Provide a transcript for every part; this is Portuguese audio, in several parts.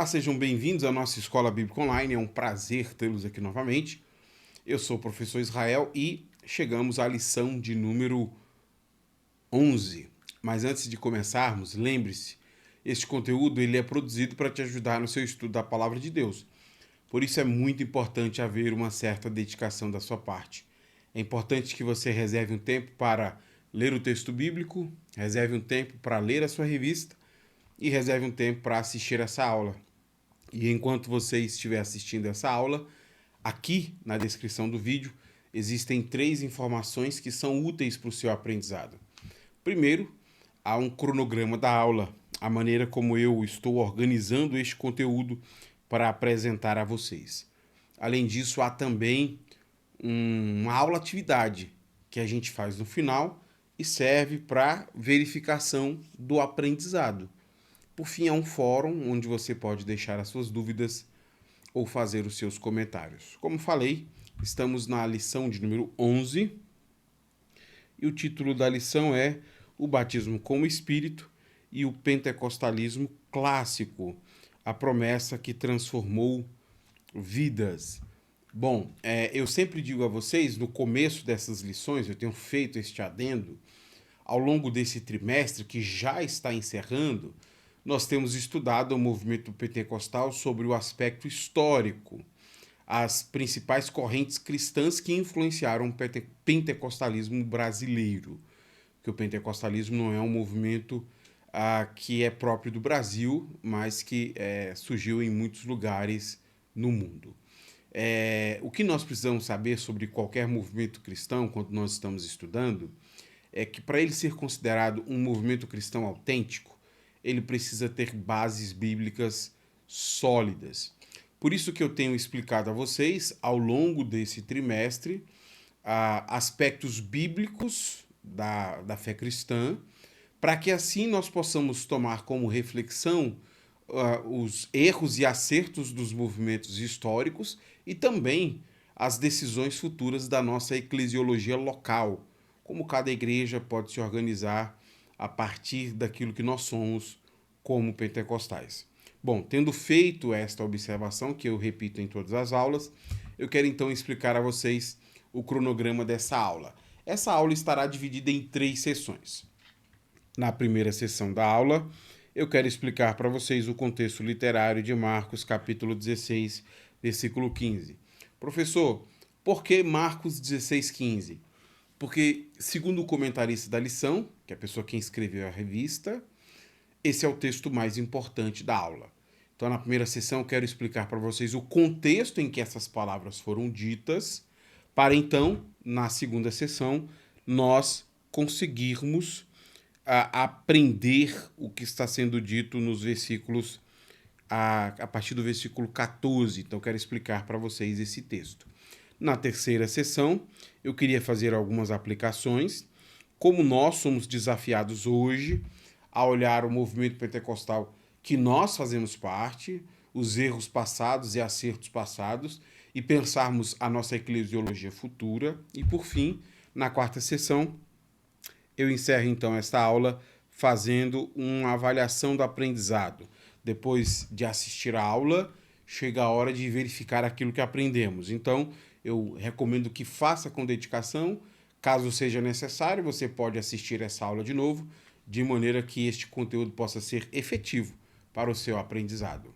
Olá, sejam bem-vindos à nossa Escola Bíblica Online, é um prazer tê-los aqui novamente. Eu sou o professor Israel e chegamos à lição de número 11. Mas antes de começarmos, lembre-se, este conteúdo ele é produzido para te ajudar no seu estudo da Palavra de Deus. Por isso é muito importante haver uma certa dedicação da sua parte. É importante que você reserve um tempo para ler o texto bíblico, reserve um tempo para ler a sua revista e reserve um tempo para assistir essa aula. E enquanto você estiver assistindo essa aula, aqui na descrição do vídeo existem 3 informações que são úteis para o seu aprendizado. Primeiro, há um cronograma da aula, a maneira como eu estou organizando este conteúdo para apresentar a vocês. Além disso, há também uma aula-atividade que a gente faz no final e serve para verificação do aprendizado. Por fim, há um fórum onde você pode deixar as suas dúvidas ou fazer os seus comentários. Como falei, estamos na lição de número 11 e o título da lição é O Batismo com o Espírito e o Pentecostalismo Clássico, a promessa que transformou vidas. Bom, eu sempre digo a vocês, no começo dessas lições, eu tenho feito este adendo, ao longo desse trimestre que já está encerrando, nós temos estudado o movimento pentecostal sobre o aspecto histórico, as principais correntes cristãs que influenciaram o pentecostalismo brasileiro. Que o pentecostalismo não é um movimento que é próprio do Brasil, mas que surgiu em muitos lugares no mundo. O que nós precisamos saber sobre qualquer movimento cristão, quando nós estamos estudando, é que para ele ser considerado um movimento cristão autêntico, ele precisa ter bases bíblicas sólidas. Por isso que eu tenho explicado a vocês, ao longo desse trimestre, aspectos bíblicos da fé cristã, para que assim nós possamos tomar como reflexão os erros e acertos dos movimentos históricos e também as decisões futuras da nossa eclesiologia local, como cada igreja pode se organizar a partir daquilo que nós somos como pentecostais. Bom, tendo feito esta observação, que eu repito em todas as aulas, eu quero então explicar a vocês o cronograma dessa aula. Essa aula estará dividida em 3 sessões. Na primeira sessão da aula, eu quero explicar para vocês o contexto literário de Marcos, capítulo 16, versículo 15. Professor, por que Marcos 16, 15? Porque, segundo o comentarista da lição, que é a pessoa que escreveu a revista, esse é o texto mais importante da aula. Então, na primeira sessão, eu quero explicar para vocês o contexto em que essas palavras foram ditas, para então, na segunda sessão, nós conseguirmos aprender o que está sendo dito nos versículos, a partir do versículo 14. Então, eu quero explicar para vocês esse texto. Na terceira sessão, eu queria fazer algumas aplicações, como nós somos desafiados hoje a olhar o movimento pentecostal que nós fazemos parte, os erros passados e acertos passados, e pensarmos a nossa eclesiologia futura. E, por fim, na quarta sessão, eu encerro então esta aula fazendo uma avaliação do aprendizado. Depois de assistir a aula, chega a hora de verificar aquilo que aprendemos. Então, eu recomendo que faça com dedicação. Caso seja necessário, você pode assistir essa aula de novo, de maneira que este conteúdo possa ser efetivo para o seu aprendizado.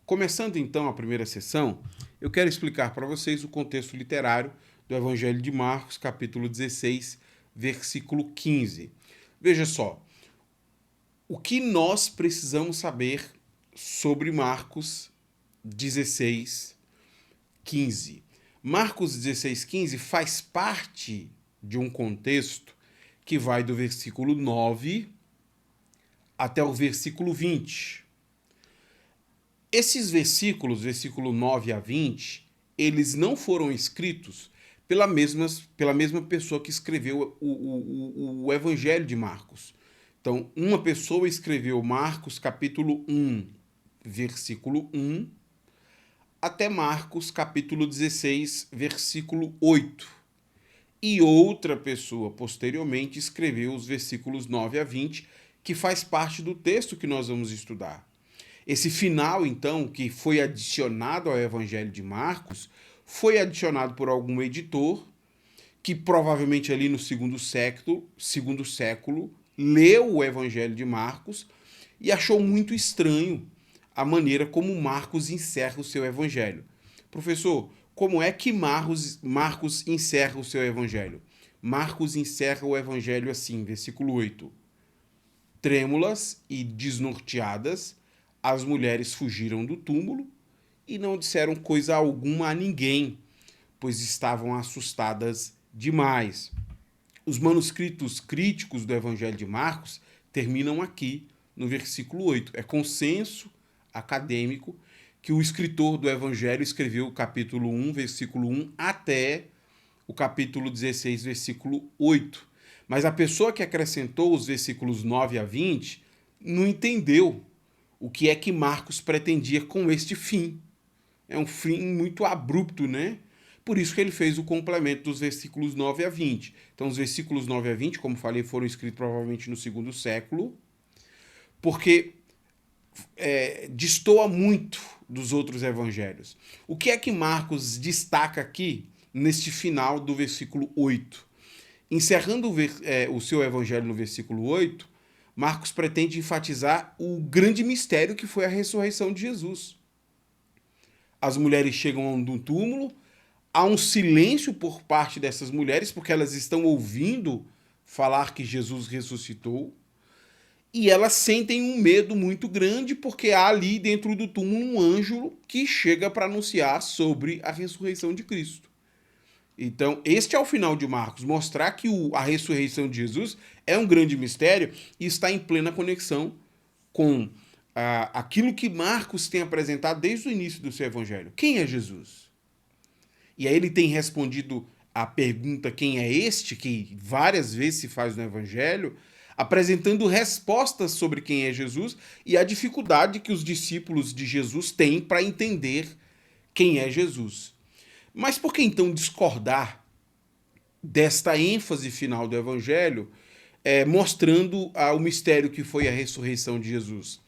Começando então a primeira sessão, eu quero explicar para vocês o contexto literário do Evangelho de Marcos, capítulo 16, versículo 15. Veja só, o que nós precisamos saber sobre Marcos 16, 15. Marcos 16, 15 faz parte de um contexto que vai do versículo 9 até o versículo 20. Esses versículos, versículo 9 a 20, eles não foram escritos pela mesma pessoa que escreveu o Evangelho de Marcos. Então, uma pessoa escreveu Marcos capítulo 1, versículo 1, até Marcos capítulo 16, versículo 8. E outra pessoa, posteriormente, escreveu os versículos 9 a 20, que faz parte do texto que nós vamos estudar. Esse final, então, que foi adicionado ao Evangelho de Marcos, foi adicionado por algum editor que provavelmente ali no segundo século leu o Evangelho de Marcos e achou muito estranho a maneira como Marcos encerra o seu Evangelho. Professor, como é que Marcos encerra o seu Evangelho? Marcos encerra o Evangelho assim, versículo 8. Trêmulas e desnorteadas, as mulheres fugiram do túmulo e não disseram coisa alguma a ninguém, pois estavam assustadas demais. Os manuscritos críticos do Evangelho de Marcos terminam aqui, no versículo 8. É consenso acadêmico que o escritor do Evangelho escreveu o capítulo 1, versículo 1, até o capítulo 16, versículo 8. Mas a pessoa que acrescentou os versículos 9 a 20 não entendeu o que é que Marcos pretendia com este fim. É um fim muito abrupto, né? Por isso que ele fez o complemento dos versículos 9 a 20. Então, os versículos 9 a 20, como falei, foram escritos provavelmente no segundo século, porque destoa muito dos outros evangelhos. O que é que Marcos destaca aqui neste final do versículo 8? Encerrando o seu evangelho no versículo 8, Marcos pretende enfatizar o grande mistério que foi a ressurreição de Jesus. As mulheres chegam a um túmulo, há um silêncio por parte dessas mulheres, porque elas estão ouvindo falar que Jesus ressuscitou, e elas sentem um medo muito grande, porque há ali dentro do túmulo um anjo que chega para anunciar sobre a ressurreição de Cristo. Então, este é o final de Marcos, mostrar que a ressurreição de Jesus é um grande mistério e está em plena conexão com aquilo que Marcos tem apresentado desde o início do seu evangelho. Quem é Jesus? E aí ele tem respondido a pergunta quem é este, que várias vezes se faz no evangelho, apresentando respostas sobre quem é Jesus e a dificuldade que os discípulos de Jesus têm para entender quem é Jesus. Mas por que então discordar desta ênfase final do Evangelho, mostrando o mistério que foi a ressurreição de Jesus?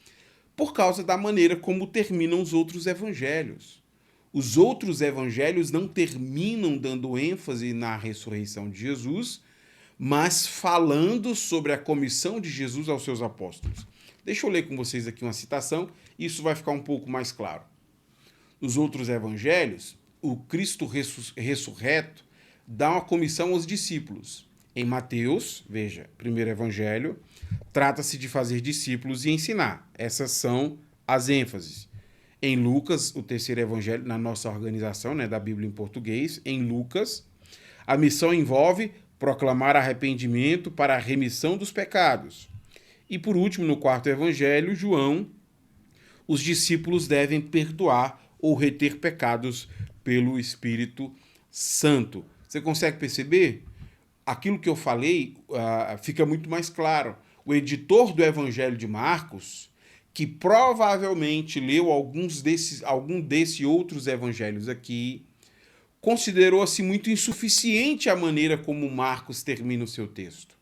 Por causa da maneira como terminam os outros evangelhos. Os outros evangelhos não terminam dando ênfase na ressurreição de Jesus, mas falando sobre a comissão de Jesus aos seus apóstolos. Deixa eu ler com vocês aqui uma citação, isso vai ficar um pouco mais claro. Nos outros evangelhos, o Cristo ressurreto dá uma comissão aos discípulos. Em Mateus, veja, primeiro evangelho, trata-se de fazer discípulos e ensinar. Essas são as ênfases. Em Lucas, o terceiro evangelho, na nossa organização, né, da Bíblia em português, em Lucas, a missão envolve proclamar arrependimento para a remissão dos pecados. E por último, no quarto evangelho, João, os discípulos devem perdoar ou reter pecados pelo Espírito Santo. Você consegue perceber? Aquilo que eu falei fica muito mais claro. O editor do Evangelho de Marcos, que provavelmente leu algum desses outros evangelhos aqui, considerou-se muito insuficiente a maneira como Marcos termina o seu texto.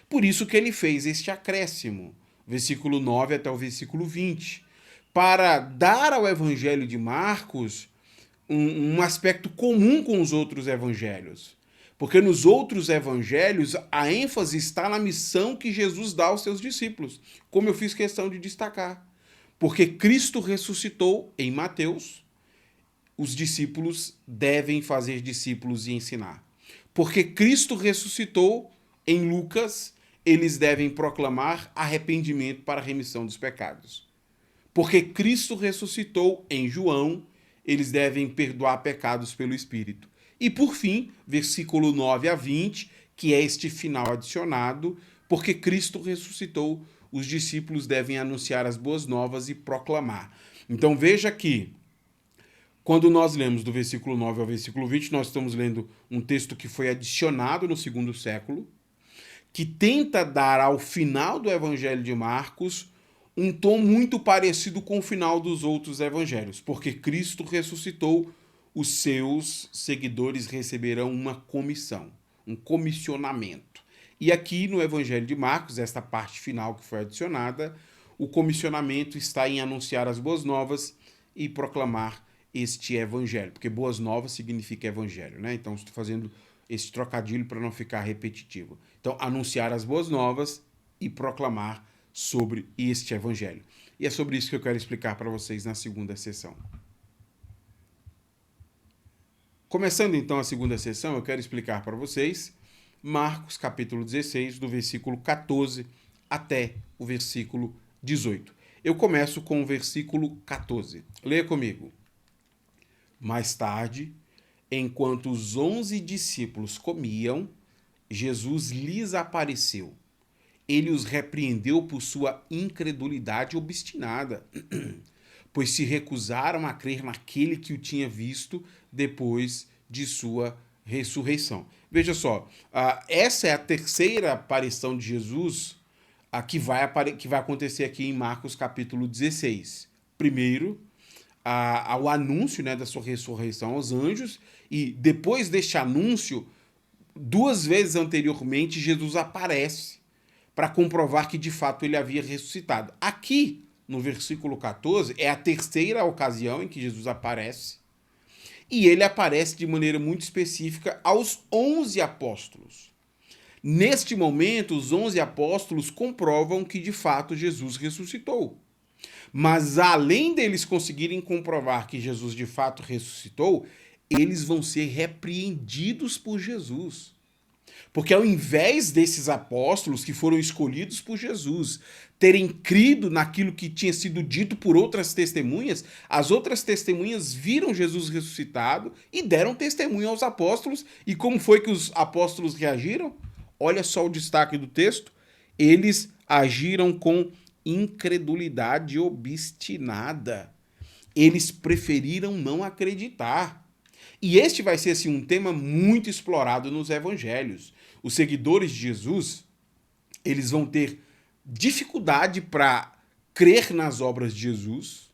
Por isso que ele fez este acréscimo, versículo 9 até o versículo 20, para dar ao Evangelho de Marcos um aspecto comum com os outros evangelhos. Porque nos outros evangelhos a ênfase está na missão que Jesus dá aos seus discípulos, como eu fiz questão de destacar. Porque Cristo ressuscitou em Mateus, os discípulos devem fazer discípulos e ensinar. Porque Cristo ressuscitou em Lucas, eles devem proclamar arrependimento para a remissão dos pecados. Porque Cristo ressuscitou em João, eles devem perdoar pecados pelo Espírito. E por fim, versículo 9 a 20, que é este final adicionado, porque Cristo ressuscitou, os discípulos devem anunciar as boas novas e proclamar. Então veja que, quando nós lemos do versículo 9 ao versículo 20, nós estamos lendo um texto que foi adicionado no segundo século, que tenta dar ao final do Evangelho de Marcos um tom muito parecido com o final dos outros evangelhos, porque Cristo ressuscitou, os seus seguidores receberão uma comissão, um comissionamento. E aqui no Evangelho de Marcos, esta parte final que foi adicionada, o comissionamento está em anunciar as boas novas e proclamar este evangelho, porque boas novas significa evangelho, né? Então estou fazendo esse trocadilho para não ficar repetitivo. Então, anunciar as boas novas e proclamar sobre este evangelho. E é sobre isso que eu quero explicar para vocês na segunda sessão. Começando então a segunda sessão, eu quero explicar para vocês Marcos capítulo 16, do versículo 14 até o versículo 18. Eu começo com o versículo 14. Leia comigo. Mais tarde, enquanto os 11 discípulos comiam, Jesus lhes apareceu. Ele os repreendeu por sua incredulidade obstinada, pois se recusaram a crer naquele que o tinha visto depois de sua ressurreição. Veja só, essa é a terceira aparição de Jesus que vai acontecer aqui em Marcos capítulo 16. Primeiro, ao anúncio, né, da sua ressurreição aos anjos, e depois deste anúncio, 2 vezes anteriormente, Jesus aparece para comprovar que de fato ele havia ressuscitado. Aqui, no versículo 14, é a terceira ocasião em que Jesus aparece, e ele aparece de maneira muito específica aos 11 apóstolos. Neste momento, os 11 apóstolos comprovam que de fato Jesus ressuscitou. Mas além deles conseguirem comprovar que Jesus de fato ressuscitou, eles vão ser repreendidos por Jesus. Porque ao invés desses apóstolos que foram escolhidos por Jesus terem crido naquilo que tinha sido dito por outras testemunhas, as outras testemunhas viram Jesus ressuscitado e deram testemunho aos apóstolos. E como foi que os apóstolos reagiram? Olha só o destaque do texto. Eles agiram com incredulidade obstinada. Eles preferiram não acreditar. E este vai ser assim, um tema muito explorado nos evangelhos. Os seguidores de Jesus, eles vão ter dificuldade para crer nas obras de Jesus,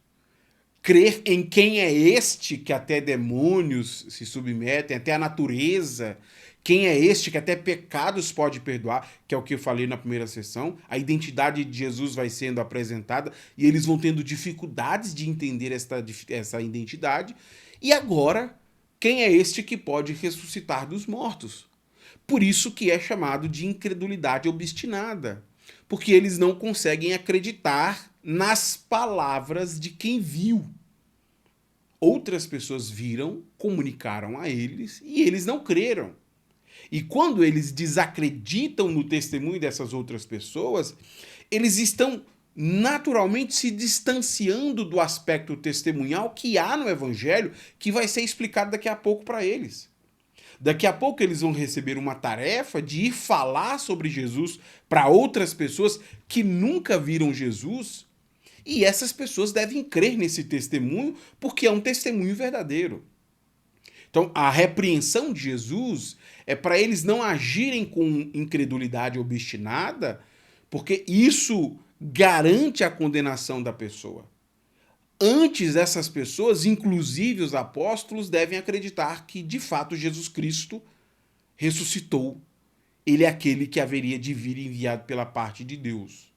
crer em quem é este que até demônios se submetem, até a natureza, quem é este que até pecados pode perdoar, que é o que eu falei na primeira sessão. A identidade de Jesus vai sendo apresentada e eles vão tendo dificuldades de entender essa identidade. E agora, quem é este que pode ressuscitar dos mortos? Por isso que é chamado de incredulidade obstinada, porque eles não conseguem acreditar nas palavras de quem viu. Outras pessoas viram, comunicaram a eles e eles não creram. E quando eles desacreditam no testemunho dessas outras pessoas, eles estão naturalmente se distanciando do aspecto testemunhal que há no Evangelho, que vai ser explicado daqui a pouco para eles. Daqui a pouco eles vão receber uma tarefa de ir falar sobre Jesus para outras pessoas que nunca viram Jesus, e essas pessoas devem crer nesse testemunho porque é um testemunho verdadeiro. Então, a repreensão de Jesus é para eles não agirem com incredulidade obstinada, porque isso garante a condenação da pessoa. Antes, essas pessoas, inclusive os apóstolos, devem acreditar que, de fato, Jesus Cristo ressuscitou. Ele é aquele que haveria de vir enviado pela parte de Deus.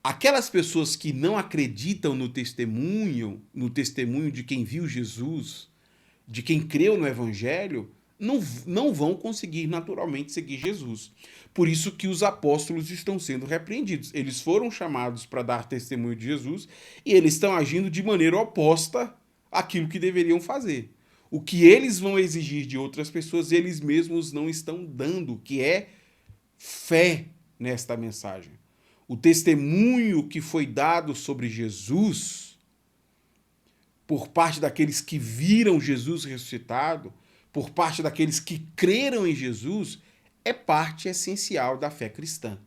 Aquelas pessoas que não acreditam no testemunho de quem viu Jesus, de quem creu no Evangelho, não vão conseguir naturalmente seguir Jesus. Por isso que os apóstolos estão sendo repreendidos. Eles foram chamados para dar testemunho de Jesus e eles estão agindo de maneira oposta àquilo que deveriam fazer. O que eles vão exigir de outras pessoas, eles mesmos não estão dando, que é fé nesta mensagem. O testemunho que foi dado sobre Jesus por parte daqueles que viram Jesus ressuscitado, por parte daqueles que creram em Jesus, é parte essencial da fé cristã.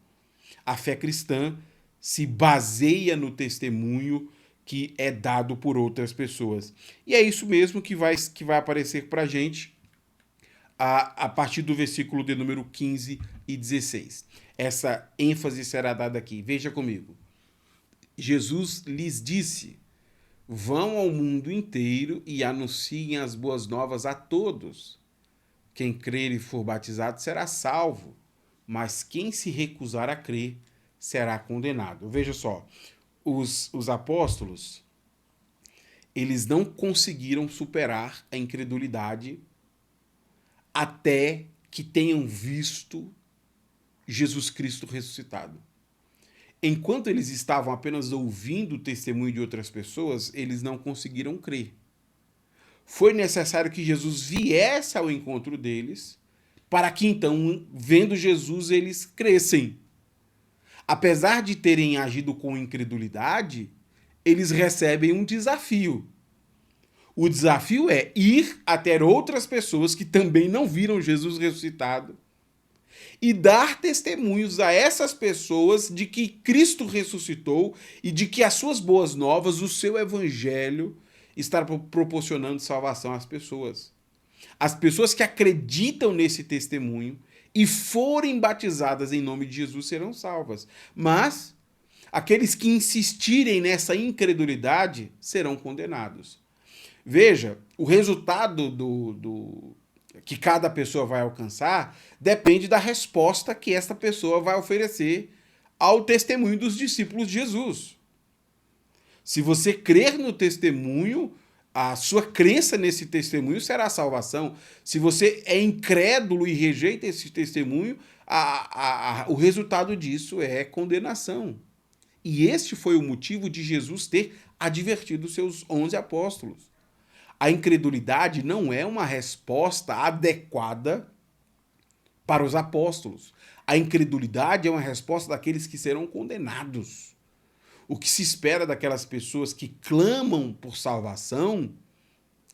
A fé cristã se baseia no testemunho que é dado por outras pessoas. E é isso mesmo que vai aparecer para a gente a partir do versículo de número 15 e 16. Essa ênfase será dada aqui. Veja comigo. Jesus lhes disse: vão ao mundo inteiro e anunciem as boas novas a todos. Quem crer e for batizado será salvo, mas quem se recusar a crer será condenado. Veja só, os apóstolos, eles não conseguiram superar a incredulidade até que tenham visto Jesus Cristo ressuscitado. Enquanto eles estavam apenas ouvindo o testemunho de outras pessoas, eles não conseguiram crer. Foi necessário que Jesus viesse ao encontro deles, para que então, vendo Jesus, eles crescem. Apesar de terem agido com incredulidade, eles recebem um desafio. O desafio é ir até outras pessoas que também não viram Jesus ressuscitado e dar testemunhos a essas pessoas de que Cristo ressuscitou e de que as suas boas novas, o seu evangelho, está proporcionando salvação às pessoas. As pessoas que acreditam nesse testemunho e forem batizadas em nome de Jesus serão salvas. Mas aqueles que insistirem nessa incredulidade serão condenados. Veja, o resultado que cada pessoa vai alcançar depende da resposta que esta pessoa vai oferecer ao testemunho dos discípulos de Jesus. Se você crer no testemunho, a sua crença nesse testemunho será a salvação. Se você é incrédulo e rejeita esse testemunho, o resultado disso é condenação. E este foi o motivo de Jesus ter advertido os seus 11 apóstolos. A incredulidade não é uma resposta adequada para os apóstolos. A incredulidade é uma resposta daqueles que serão condenados. O que se espera daquelas pessoas que clamam por salvação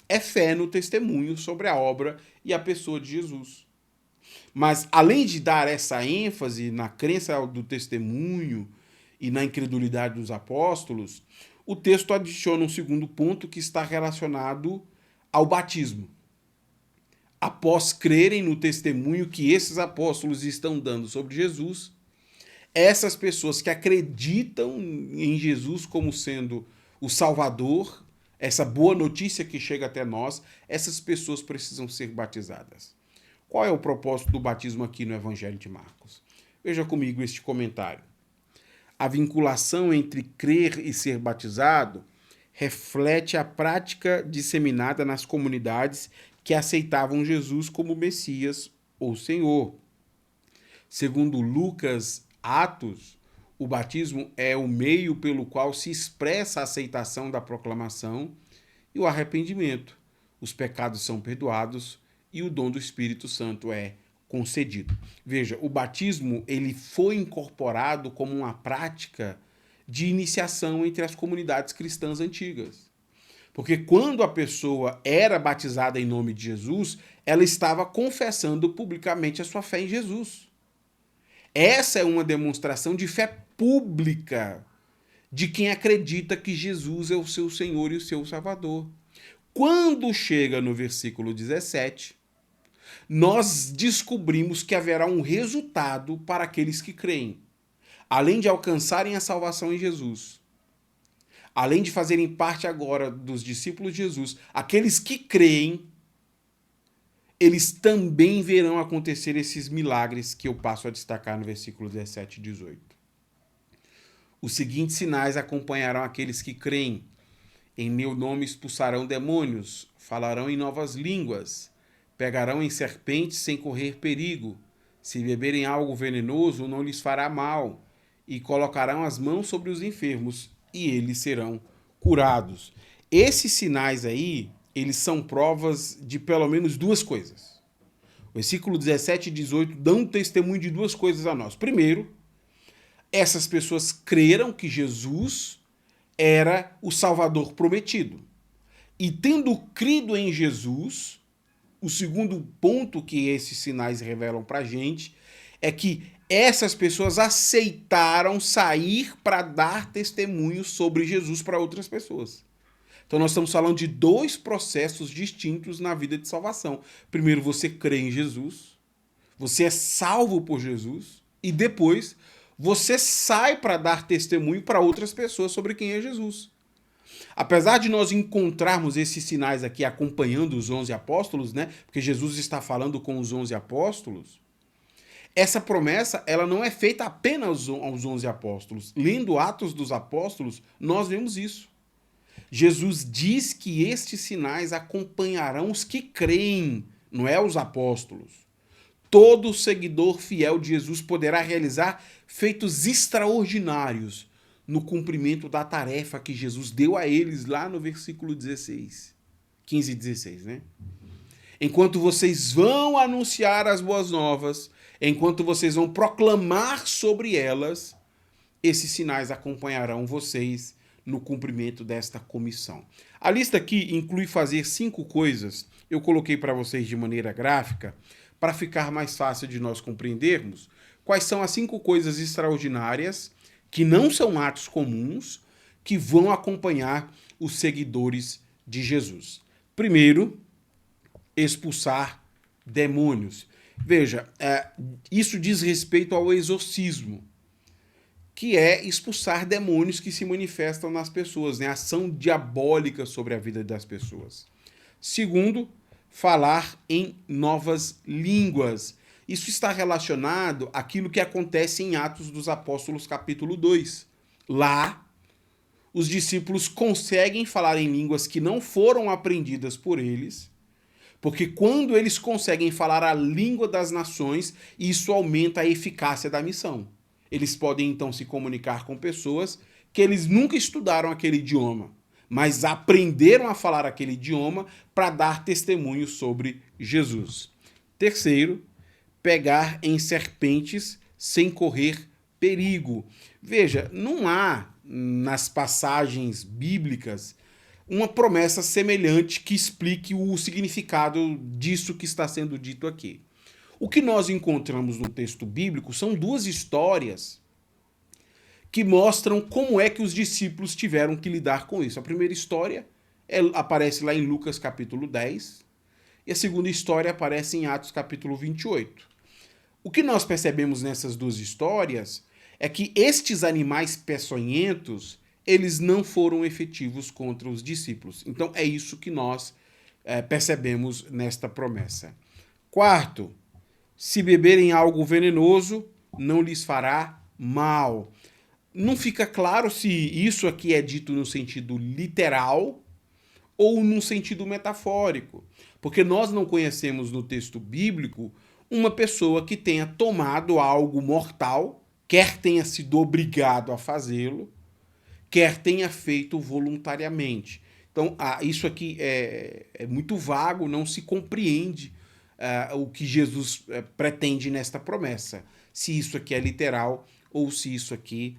é fé no testemunho sobre a obra e a pessoa de Jesus. Mas, além de dar essa ênfase na crença do testemunho e na incredulidade dos apóstolos, o texto adiciona um segundo ponto que está relacionado ao batismo. Após crerem no testemunho que esses apóstolos estão dando sobre Jesus, essas pessoas que acreditam em Jesus como sendo o Salvador, essa boa notícia que chega até nós, essas pessoas precisam ser batizadas. Qual é o propósito do batismo aqui no Evangelho de Marcos? Veja comigo este comentário. A vinculação entre crer e ser batizado reflete a prática disseminada nas comunidades que aceitavam Jesus como Messias ou Senhor. Segundo Lucas Atos, o batismo é o meio pelo qual se expressa a aceitação da proclamação e o arrependimento. Os pecados são perdoados e o dom do Espírito Santo é concedido. Veja, o batismo ele foi incorporado como uma prática de iniciação entre as comunidades cristãs antigas. Porque quando a pessoa era batizada em nome de Jesus, ela estava confessando publicamente a sua fé em Jesus. Essa é uma demonstração de fé pública de quem acredita que Jesus é o seu Senhor e o seu Salvador. Quando chega no versículo 17, nós descobrimos que haverá um resultado para aqueles que creem. Além de alcançarem a salvação em Jesus, além de fazerem parte agora dos discípulos de Jesus, aqueles que creem, eles também verão acontecer esses milagres que eu passo a destacar no versículo 17 e 18. Os seguintes sinais acompanharão aqueles que creem. Em meu nome expulsarão demônios, falarão em novas línguas, pegarão em serpentes sem correr perigo. Se beberem algo venenoso, não lhes fará mal, e colocarão as mãos sobre os enfermos, e eles serão curados. Esses sinais aí, eles são provas de pelo menos duas coisas. O versículo 17 e 18 dão testemunho de duas coisas a nós. Primeiro, essas pessoas creram que Jesus era o Salvador prometido. E tendo crido em Jesus, o segundo ponto que esses sinais revelam para a gente é que essas pessoas aceitaram sair para dar testemunho sobre Jesus para outras pessoas. Então nós estamos falando de dois processos distintos na vida de salvação. Primeiro, você crê em Jesus, você é salvo por Jesus, e depois você sai para dar testemunho para outras pessoas sobre quem é Jesus. Apesar de nós encontrarmos esses sinais aqui acompanhando os 11 apóstolos, né? Porque Jesus está falando com os 11 apóstolos, Essa promessa, ela não é feita apenas aos 11 apóstolos. Lendo Atos dos Apóstolos, nós vemos isso. Jesus diz que estes sinais acompanharão os que creem, não é os apóstolos. Todo seguidor fiel de Jesus poderá realizar feitos extraordinários no cumprimento da tarefa que Jesus deu a eles lá no versículo 16. 15 e 16, né? Enquanto vocês vão anunciar as boas novas, enquanto vocês vão proclamar sobre elas, esses sinais acompanharão vocês no cumprimento desta comissão. A lista aqui inclui fazer 5 coisas. Eu coloquei para vocês de maneira gráfica, para ficar mais fácil de nós compreendermos quais são as 5 coisas extraordinárias, que não são atos comuns, que vão acompanhar os seguidores de Jesus. Primeiro, expulsar demônios. Veja, isso diz respeito ao exorcismo, que é expulsar demônios que se manifestam nas pessoas, né? Ação diabólica sobre a vida das pessoas. Segundo, falar em novas línguas. Isso está relacionado àquilo que acontece em Atos dos Apóstolos, capítulo 2. Lá, os discípulos conseguem falar em línguas que não foram aprendidas por eles, porque quando eles conseguem falar a língua das nações, isso aumenta a eficácia da missão. Eles podem então se comunicar com pessoas que eles nunca estudaram aquele idioma, mas aprenderam a falar aquele idioma para dar testemunho sobre Jesus. Terceiro, pegar em serpentes sem correr perigo. Veja, não há nas passagens bíblicas uma promessa semelhante que explique o significado disso que está sendo dito aqui. O que nós encontramos no texto bíblico são 2 histórias que mostram como é que os discípulos tiveram que lidar com isso. A primeira história aparece lá em Lucas capítulo 10 e a segunda história aparece em Atos capítulo 28. O que nós percebemos nessas 2 histórias é que estes animais peçonhentos, eles não foram efetivos contra os discípulos. Então é isso que nós percebemos nesta promessa. Quarto, se beberem algo venenoso, não lhes fará mal. Não fica claro se isso aqui é dito no sentido literal ou no sentido metafórico, porque nós não conhecemos no texto bíblico uma pessoa que tenha tomado algo mortal, quer tenha sido obrigado a fazê-lo, quer tenha feito voluntariamente. Então, isso aqui é muito vago, não se compreende o que Jesus pretende nesta promessa. Se isso aqui é literal ou se isso aqui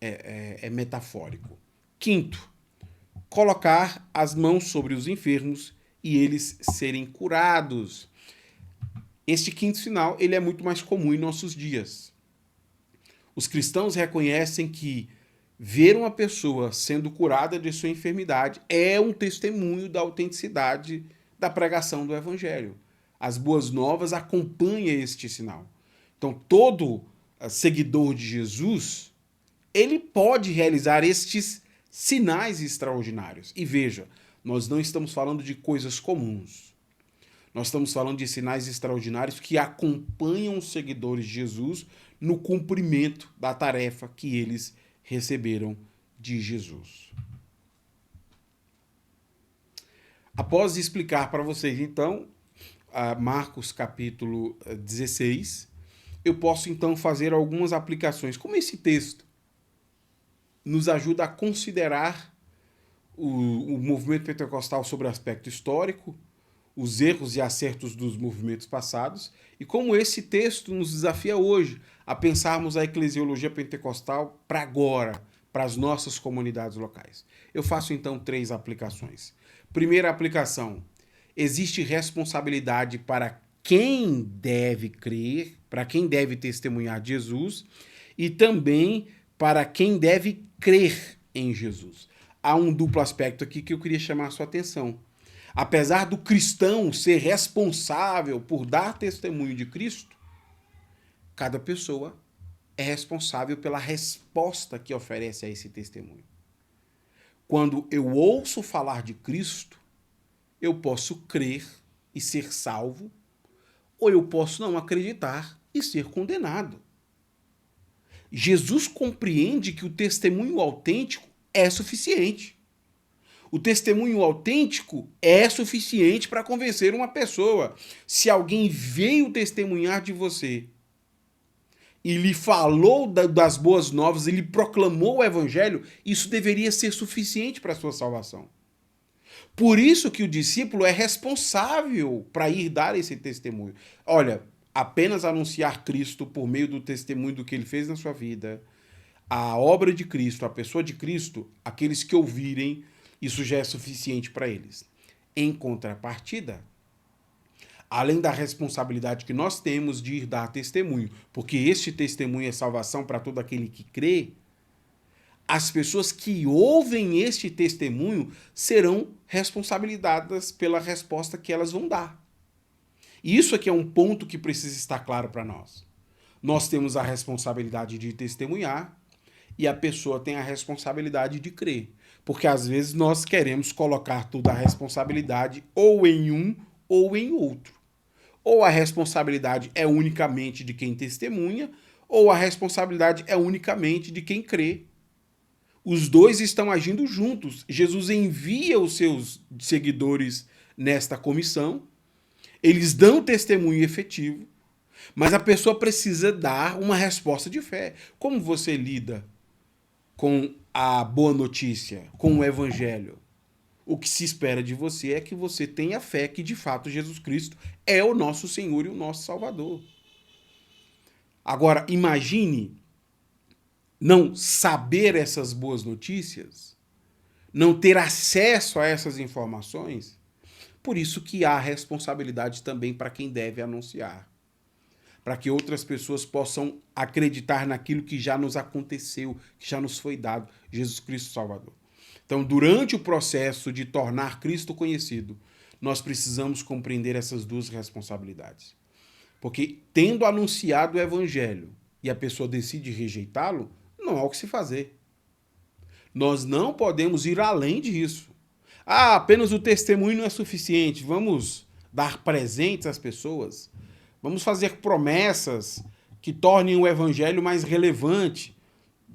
é metafórico. Quinto, colocar as mãos sobre os enfermos e eles serem curados. Este quinto sinal ele é muito mais comum em nossos dias. Os cristãos reconhecem que ver uma pessoa sendo curada de sua enfermidade é um testemunho da autenticidade da pregação do evangelho. As boas novas acompanham este sinal. Então, todo seguidor de Jesus, ele pode realizar estes sinais extraordinários. E veja, nós não estamos falando de coisas comuns. Nós estamos falando de sinais extraordinários que acompanham os seguidores de Jesus no cumprimento da tarefa que eles receberam de Jesus. Após explicar para vocês, então, Marcos capítulo 16, eu posso então fazer algumas aplicações. Como esse texto nos ajuda a considerar o movimento pentecostal sobre o aspecto histórico, os erros e acertos dos movimentos passados, e como esse texto nos desafia hoje a pensarmos a eclesiologia pentecostal para agora, para as nossas comunidades locais. Eu faço então 3 aplicações. Primeira aplicação: existe responsabilidade para quem deve crer, para quem deve testemunhar de Jesus, e também para quem deve crer em Jesus. Há um duplo aspecto aqui que eu queria chamar a sua atenção. Apesar do cristão ser responsável por dar testemunho de Cristo, cada pessoa é responsável pela resposta que oferece a esse testemunho. Quando eu ouço falar de Cristo, eu posso crer e ser salvo, ou eu posso não acreditar e ser condenado. Jesus compreende que o testemunho autêntico é suficiente. O testemunho autêntico é suficiente para convencer uma pessoa. Se alguém veio testemunhar de você e lhe falou das boas novas, e lhe proclamou o evangelho, isso deveria ser suficiente para a sua salvação. Por isso que o discípulo é responsável para ir dar esse testemunho. Olha, apenas anunciar Cristo por meio do testemunho do que ele fez na sua vida, a obra de Cristo, a pessoa de Cristo, aqueles que ouvirem, isso já é suficiente para eles. Em contrapartida, além da responsabilidade que nós temos de ir dar testemunho, porque este testemunho é salvação para todo aquele que crê, as pessoas que ouvem este testemunho serão responsabilizadas pela resposta que elas vão dar. E isso aqui é um ponto que precisa estar claro para nós. Nós temos a responsabilidade de testemunhar e a pessoa tem a responsabilidade de crer. Porque às vezes nós queremos colocar toda a responsabilidade ou em um ou em outro. Ou a responsabilidade é unicamente de quem testemunha, ou a responsabilidade é unicamente de quem crê. Os dois estão agindo juntos. Jesus envia os seus seguidores nesta comissão, eles dão testemunho efetivo, mas a pessoa precisa dar uma resposta de fé. Como você lida com a boa notícia, com o evangelho? O que se espera de você é que você tenha fé que, de fato, Jesus Cristo é o nosso Senhor e o nosso Salvador. Agora, imagine não saber essas boas notícias, não ter acesso a essas informações. Por isso que há responsabilidade também para quem deve anunciar, para que outras pessoas possam acreditar naquilo que já nos aconteceu, que já nos foi dado, Jesus Cristo Salvador. Então, durante o processo de tornar Cristo conhecido, nós precisamos compreender essas duas responsabilidades. Porque, tendo anunciado o evangelho e a pessoa decide rejeitá-lo, não há o que se fazer. Nós não podemos ir além disso. Apenas o testemunho não é suficiente. Vamos dar presentes às pessoas. Vamos fazer promessas que tornem o evangelho mais relevante.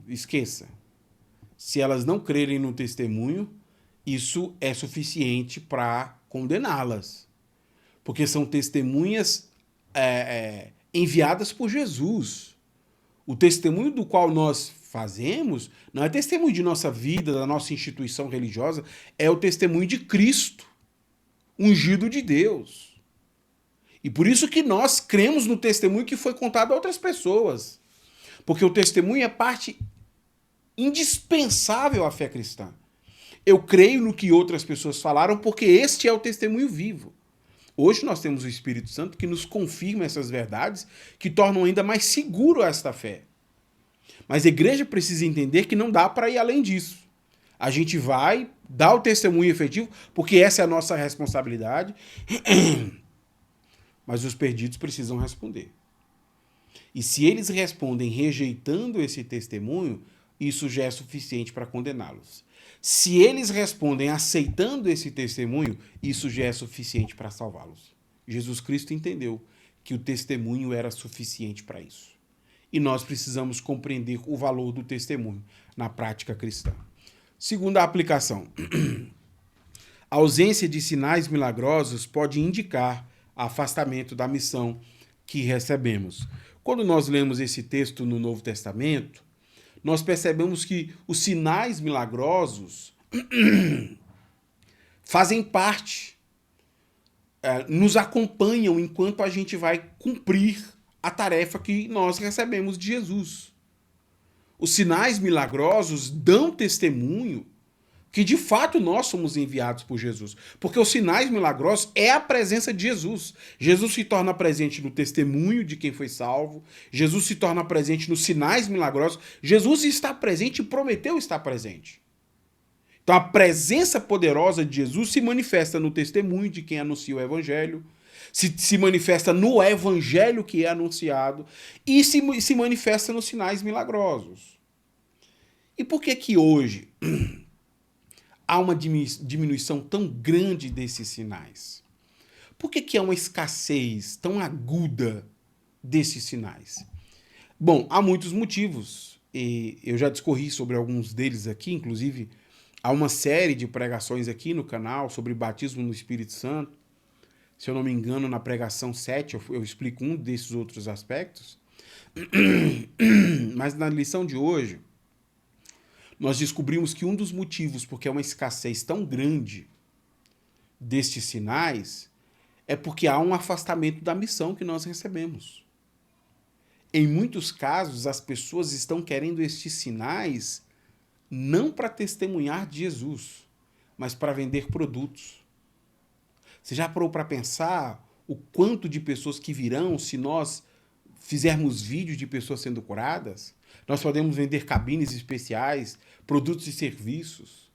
Esqueça. Se elas não crerem no testemunho, isso é suficiente para condená-las. Porque são testemunhas enviadas por Jesus. O testemunho do qual nós fazemos não é testemunho de nossa vida, da nossa instituição religiosa, é o testemunho de Cristo, ungido de Deus. E por isso que nós cremos no testemunho que foi contado a outras pessoas. Porque o testemunho é parte indispensável à fé cristã. Eu creio no que outras pessoas falaram porque este é o testemunho vivo. Hoje nós temos o Espírito Santo que nos confirma essas verdades, que tornam ainda mais seguro esta fé. Mas a igreja precisa entender que não dá para ir além disso. A gente vai dar o testemunho efetivo, porque essa é a nossa responsabilidade, mas os perdidos precisam responder. E se eles respondem rejeitando esse testemunho, isso já é suficiente para condená-los. Se eles respondem aceitando esse testemunho, isso já é suficiente para salvá-los. Jesus Cristo entendeu que o testemunho era suficiente para isso. E nós precisamos compreender o valor do testemunho na prática cristã. Segunda aplicação. A ausência de sinais milagrosos pode indicar afastamento da missão que recebemos. Quando nós lemos esse texto no Novo Testamento, nós percebemos que os sinais milagrosos fazem parte, nos acompanham enquanto a gente vai cumprir a tarefa que nós recebemos de Jesus. Os sinais milagrosos dão testemunho que de fato nós somos enviados por Jesus. Porque os sinais milagrosos é a presença de Jesus. Jesus se torna presente no testemunho de quem foi salvo. Jesus se torna presente nos sinais milagrosos. Jesus está presente e prometeu estar presente. Então a presença poderosa de Jesus se manifesta no testemunho de quem anuncia o evangelho, se manifesta no evangelho que é anunciado e se manifesta nos sinais milagrosos. E por que que hoje há uma diminuição tão grande desses sinais? Por que que há uma escassez tão aguda desses sinais? Bom, há muitos motivos, e eu já discorri sobre alguns deles aqui, inclusive há uma série de pregações aqui no canal sobre batismo no Espírito Santo. Se eu não me engano, na pregação 7 eu explico um desses outros aspectos. Mas na lição de hoje, nós descobrimos que um dos motivos porque é uma escassez tão grande destes sinais é porque há um afastamento da missão que nós recebemos. Em muitos casos, as pessoas estão querendo estes sinais não para testemunhar de Jesus, mas para vender produtos. Você já parou para pensar o quanto de pessoas que virão se nós fizermos vídeos de pessoas sendo curadas? Nós podemos vender cabines especiais, produtos e serviços.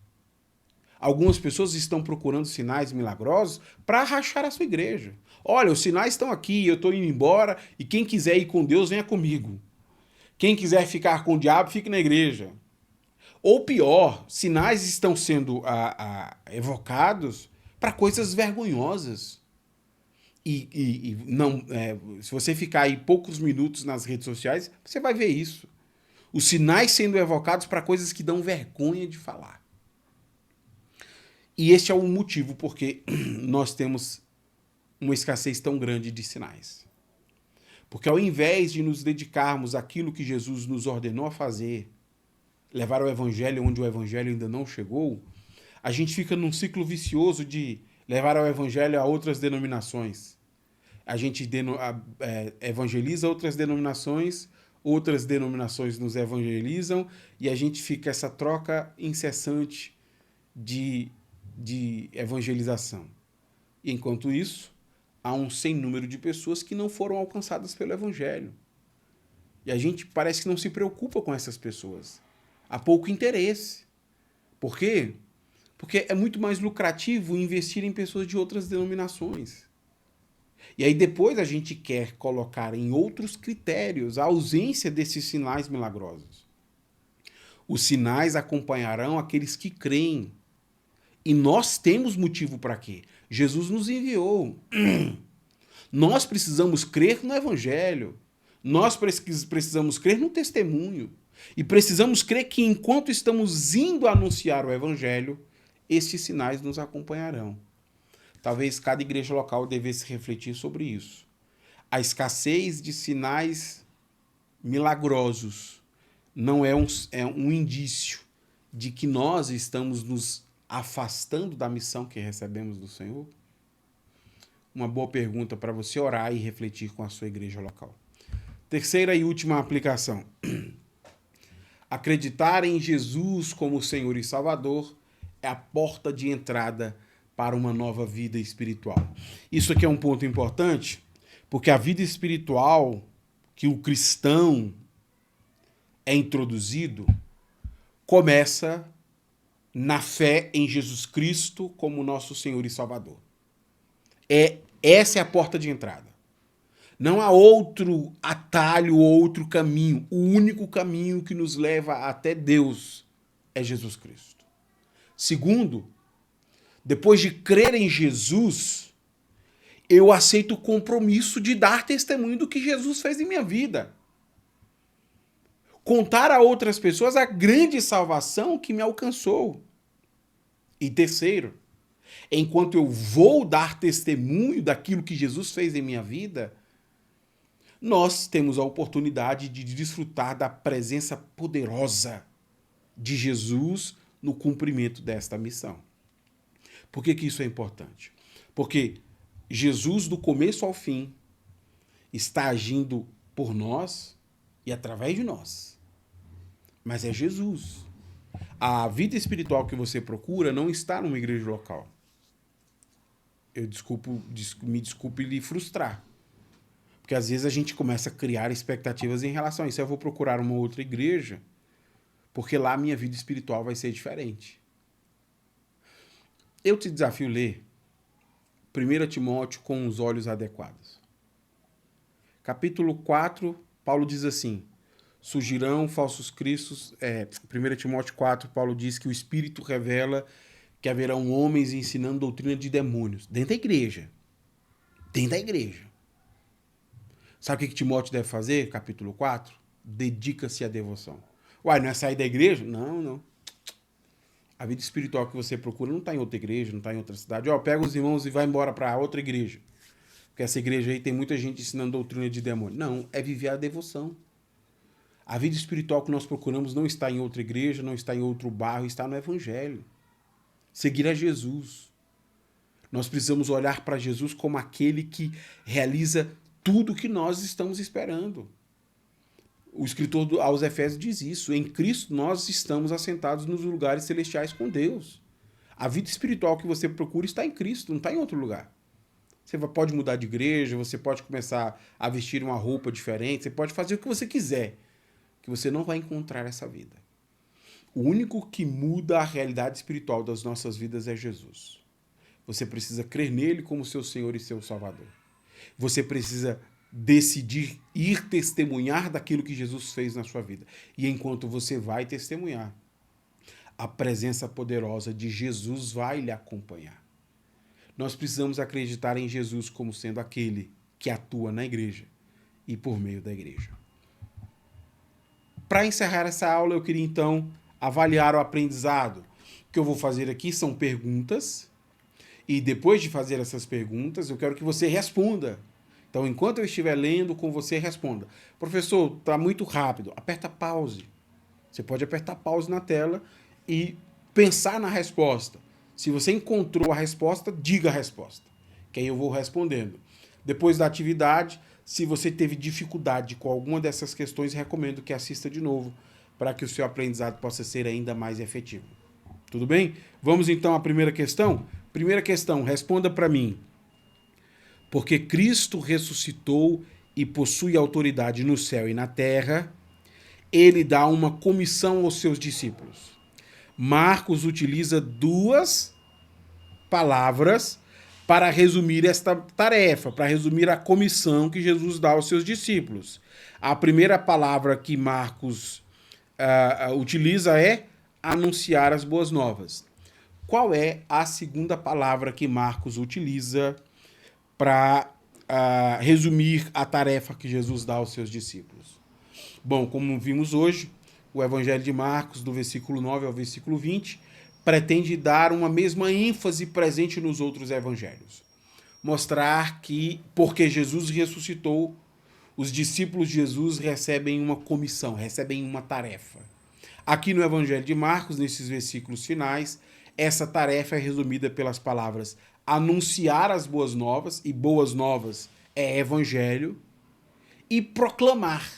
Algumas pessoas estão procurando sinais milagrosos para rachar a sua igreja. Olha, os sinais estão aqui, eu estou indo embora e quem quiser ir com Deus, venha comigo. Quem quiser ficar com o diabo, fique na igreja. Ou pior, sinais estão sendo evocados para coisas vergonhosas. E não, se você ficar aí poucos minutos nas redes sociais, você vai ver isso. Os sinais sendo evocados para coisas que dão vergonha de falar. E este é o motivo porque nós temos uma escassez tão grande de sinais. Porque ao invés de nos dedicarmos àquilo que Jesus nos ordenou a fazer, levar o evangelho onde o evangelho ainda não chegou, a gente fica num ciclo vicioso de levar o evangelho a outras denominações. A gente evangeliza outras denominações nos evangelizam, e a gente fica essa troca incessante de evangelização. E enquanto isso, há um sem número de pessoas que não foram alcançadas pelo evangelho. E a gente parece que não se preocupa com essas pessoas. Há pouco interesse. Por quê? Porque é muito mais lucrativo investir em pessoas de outras denominações. E aí depois a gente quer colocar em outros critérios a ausência desses sinais milagrosos. Os sinais acompanharão aqueles que creem. E nós temos motivo para quê? Jesus nos enviou. Nós precisamos crer no Evangelho. Nós precisamos crer no testemunho. E precisamos crer que enquanto estamos indo anunciar o Evangelho, estes sinais nos acompanharão. Talvez cada igreja local devesse refletir sobre isso. A escassez de sinais milagrosos não é um indício de que nós estamos nos afastando da missão que recebemos do Senhor? Uma boa pergunta para você orar e refletir com a sua igreja local. Terceira e última aplicação. Acreditar em Jesus como Senhor e Salvador é a porta de entrada para uma nova vida espiritual. Isso aqui é um ponto importante, porque a vida espiritual que o cristão é introduzido começa na fé em Jesus Cristo como nosso Senhor e Salvador. Essa é a porta de entrada. Não há outro atalho, outro caminho. O único caminho que nos leva até Deus é Jesus Cristo. Segundo, depois de crer em Jesus, eu aceito o compromisso de dar testemunho do que Jesus fez em minha vida. Contar a outras pessoas a grande salvação que me alcançou. E terceiro, enquanto eu vou dar testemunho daquilo que Jesus fez em minha vida, nós temos a oportunidade de desfrutar da presença poderosa de Jesus no cumprimento desta missão. Por que isso é importante? Porque Jesus, do começo ao fim, está agindo por nós e através de nós. Mas é Jesus. A vida espiritual que você procura não está numa igreja local. Me desculpe lhe frustrar. Porque às vezes a gente começa a criar expectativas em relação a isso. Eu vou procurar uma outra igreja, porque lá a minha vida espiritual vai ser diferente. Eu te desafio a ler 1 Timóteo com os olhos adequados. Capítulo 4, Paulo diz assim: surgirão falsos cristos. 1 Timóteo 4, Paulo diz que o Espírito revela que haverão homens ensinando doutrina de demônios. Dentro da igreja. Dentro da igreja. Sabe o que Timóteo deve fazer? Capítulo 4. Dedica-se à devoção. Uai, não é sair da igreja? Não, não. A vida espiritual que você procura não está em outra igreja, não está em outra cidade. Ó, pega os irmãos e vai embora para outra igreja. Porque essa igreja aí tem muita gente ensinando doutrina de demônio. Não, é viver a devoção. A vida espiritual que nós procuramos não está em outra igreja, não está em outro bairro, está no Evangelho. Seguir a Jesus. Nós precisamos olhar para Jesus como aquele que realiza tudo que nós estamos esperando. O escritor aos Efésios diz isso. Em Cristo nós estamos assentados nos lugares celestiais com Deus. A vida espiritual que você procura está em Cristo, não está em outro lugar. Você pode mudar de igreja, você pode começar a vestir uma roupa diferente, você pode fazer o que você quiser, que você não vai encontrar essa vida. O único que muda a realidade espiritual das nossas vidas é Jesus. Você precisa crer nele como seu Senhor e seu Salvador. Você precisa decidir ir testemunhar daquilo que Jesus fez na sua vida. E enquanto você vai testemunhar, a presença poderosa de Jesus vai lhe acompanhar. Nós precisamos acreditar em Jesus como sendo aquele que atua na igreja e por meio da igreja. Para encerrar essa aula, eu queria então avaliar o aprendizado. O que eu vou fazer aqui são perguntas, e depois de fazer essas perguntas, eu quero que você responda. Então, enquanto eu estiver lendo com você, responda. Professor, está muito rápido. Aperta pause. Você pode apertar pause na tela e pensar na resposta. Se você encontrou a resposta, diga a resposta, que aí eu vou respondendo. Depois da atividade, se você teve dificuldade com alguma dessas questões, recomendo que assista de novo, para que o seu aprendizado possa ser ainda mais efetivo. Tudo bem? Vamos então à primeira questão? Primeira questão, responda para mim. Porque Cristo ressuscitou e possui autoridade no céu e na terra, ele dá uma comissão aos seus discípulos. Marcos utiliza duas palavras para resumir esta tarefa, para resumir a comissão que Jesus dá aos seus discípulos. A primeira palavra que Marcos utiliza é anunciar as boas novas. Qual é a segunda palavra que Marcos utiliza para resumir a tarefa que Jesus dá aos seus discípulos? Bom, como vimos hoje, o Evangelho de Marcos, do versículo 9 ao versículo 20, pretende dar uma mesma ênfase presente nos outros evangelhos. Mostrar que, porque Jesus ressuscitou, os discípulos de Jesus recebem uma comissão, recebem uma tarefa. Aqui no Evangelho de Marcos, nesses versículos finais, essa tarefa é resumida pelas palavras anunciar as boas novas, e boas novas é evangelho, e proclamar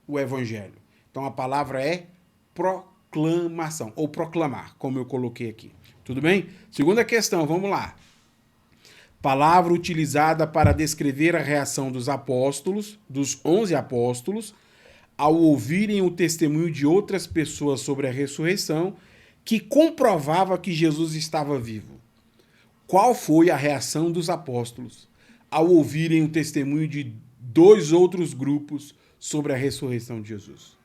o evangelho. Então a palavra é proclamação, ou proclamar, como eu coloquei aqui. Tudo bem? Segunda questão, vamos lá. Palavra utilizada para descrever a reação dos apóstolos, dos 11 apóstolos, ao ouvirem o testemunho de outras pessoas sobre a ressurreição, que comprovava que Jesus estava vivo. Qual foi a reação dos apóstolos ao ouvirem o testemunho de dois outros grupos sobre a ressurreição de Jesus?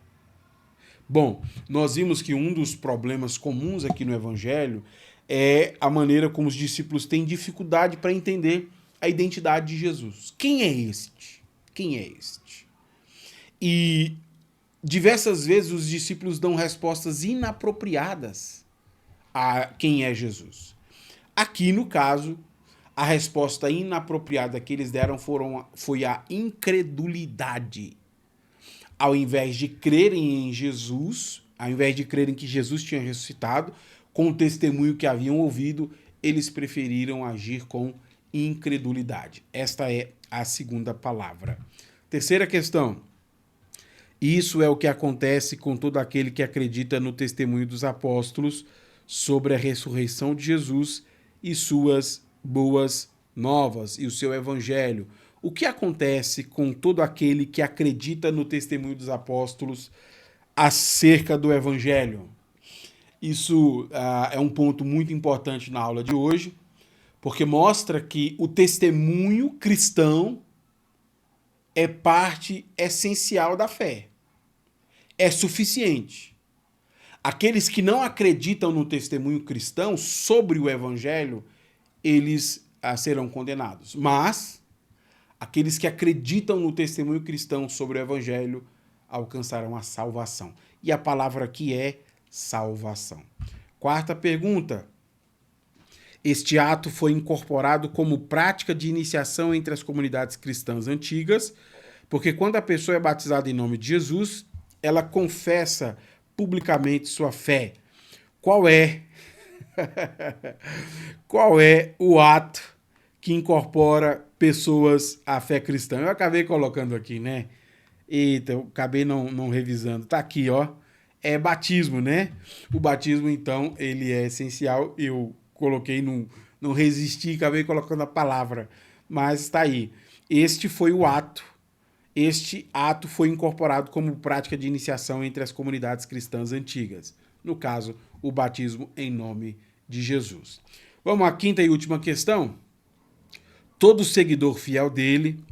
Bom, nós vimos que um dos problemas comuns aqui no Evangelho é a maneira como os discípulos têm dificuldade para entender a identidade de Jesus. Quem é este? Quem é este? E diversas vezes os discípulos dão respostas inapropriadas a quem é Jesus. Aqui, no caso, a resposta inapropriada que eles deram foi a incredulidade. Ao invés de crerem em Jesus, ao invés de crerem que Jesus tinha ressuscitado, com o testemunho que haviam ouvido, eles preferiram agir com incredulidade. Esta é a segunda palavra. Terceira questão. Isso é o que acontece com todo aquele que acredita no testemunho dos apóstolos sobre a ressurreição de Jesus e suas boas novas e o seu evangelho. O que acontece com todo aquele que acredita no testemunho dos apóstolos acerca do evangelho? Isso é um ponto muito importante na aula de hoje, porque mostra que o testemunho cristão é parte essencial da fé. É suficiente. Aqueles que não acreditam no testemunho cristão sobre o evangelho, eles serão condenados. Mas Aqueles que acreditam no testemunho cristão sobre o evangelho alcançarão a salvação. E a palavra aqui é salvação. Quarta pergunta. Este ato foi incorporado como prática de iniciação entre as comunidades cristãs antigas, porque quando a pessoa é batizada em nome de Jesus, ela confessa publicamente sua fé. Qual é o ato que incorpora pessoas à fé cristã? Eu acabei colocando aqui, né? Eita, eu acabei não revisando. Tá aqui, ó. É batismo, né? O batismo, então, ele é essencial. Eu coloquei, não resisti, acabei colocando a palavra. Mas está aí. Este foi o ato. Este ato foi incorporado como prática de iniciação entre as comunidades cristãs antigas. No caso, o batismo em nome de Jesus. Vamos à quinta e última questão. Todo seguidor fiel dele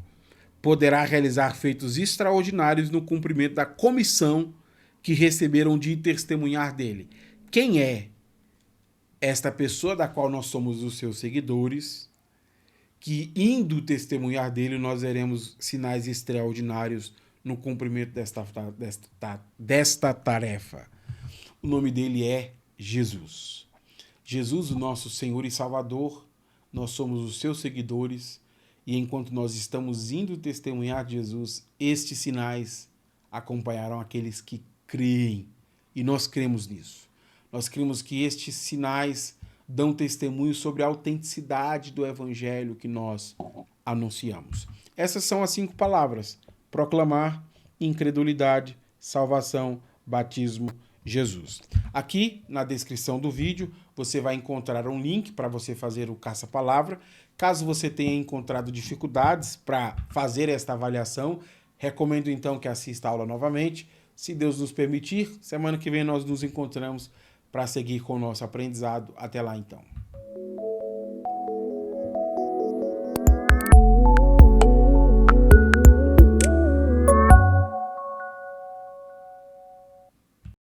poderá realizar feitos extraordinários no cumprimento da comissão que receberam de testemunhar dele. Quem é esta pessoa da qual nós somos os seus seguidores, que indo testemunhar dele nós veremos sinais extraordinários no cumprimento desta tarefa? O nome dele é Jesus. Jesus, o nosso Senhor e Salvador, nós somos os seus seguidores e enquanto nós estamos indo testemunhar de Jesus, estes sinais acompanharão aqueles que creem e nós cremos nisso. Nós cremos que estes sinais dão testemunho sobre a autenticidade do evangelho que nós anunciamos. Essas são as 5 palavras: proclamar, incredulidade, salvação, batismo, Jesus. Aqui na descrição do vídeo você vai encontrar um link para você fazer o caça-palavra. Caso você tenha encontrado dificuldades para fazer esta avaliação, recomendo então que assista a aula novamente. Se Deus nos permitir, semana que vem nós nos encontramos para seguir com o nosso aprendizado. Até lá então.